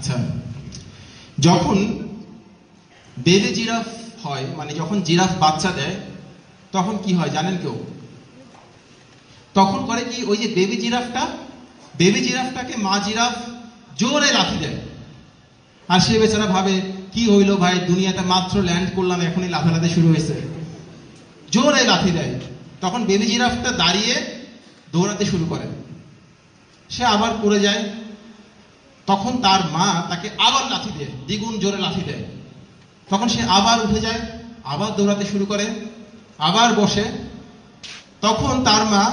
আচ্ছা, যখন baby giraffe হয়, মানে যখন জিরাফ বাচ্চা দেয়, তখন কি হয় জানেন কেউ? তখন করে কি, ওই যে বেবি জিরাফটাকে মা জিরাফ জোরে লাথি দেয়। আর সে বেচারা ভাবে, কি হইলো ভাই, দুনিয়াতে মাত্র ল্যান্ড করলাম, এখনই লাফালাফি শুরু হয়েছে। জোরে লাথি দেয়। তখন বেবি জিরাফটা দাঁড়িয়ে দৌড়াতে শুরু করে। সে আবার পড়ে যায়। তখন তার মা তাকে আবার লাথি দেয়, দ্বিগুণ জোরে লাথি দেয়। তখন সে আবার উঠে যায়, আবার দৌড়াতে শুরু করে, আবার বসে। তখন তার মা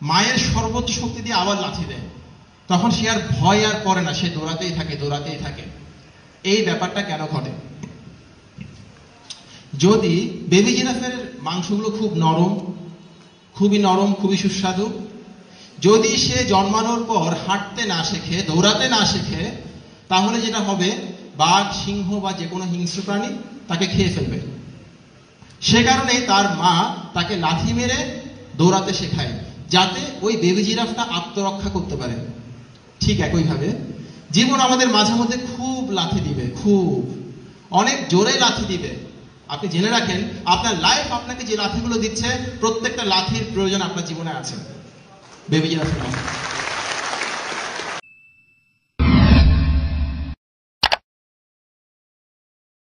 মায়ের সর্বোচ্চ শক্তি দিয়ে আবার লাথি দেয়। তখন সে আর ভয় আর করে না, সে দৌড়াতেই থাকে। এই ব্যাপারটা কেন ঘটে? যদি বেবি জিরাফের মাংসগুলো খুবই নরম, খুবই সুস্বাদু, যদি সে জন্মানোর পর হাঁটতে না শেখে, দৌড়াতে না শেখে, তাহলে যেটা হবে, বাঘ, সিংহ বা যে কোনো হিংস্র প্রাণী তাকে খেয়ে ফেলবে। সে কারণে তার মা তাকে লাথি মেরে দৌড়াতে শেখায়, যাতে ওই বেবি জিরাফটা আত্মরক্ষা করতে পারে। ঠিক একইভাবে জীবন আমাদের মাঝে মধ্যে খুব লাথি দিবে, অনেক জোরে লাথি দিবে। আপনি জেনে রাখেন, আপনার লাইফ আপনাকে যে লাথিগুলো দিচ্ছে, প্রত্যেকটা লাথির প্রয়োজন আপনার জীবনে আছে বেবি জিরাফের মতো।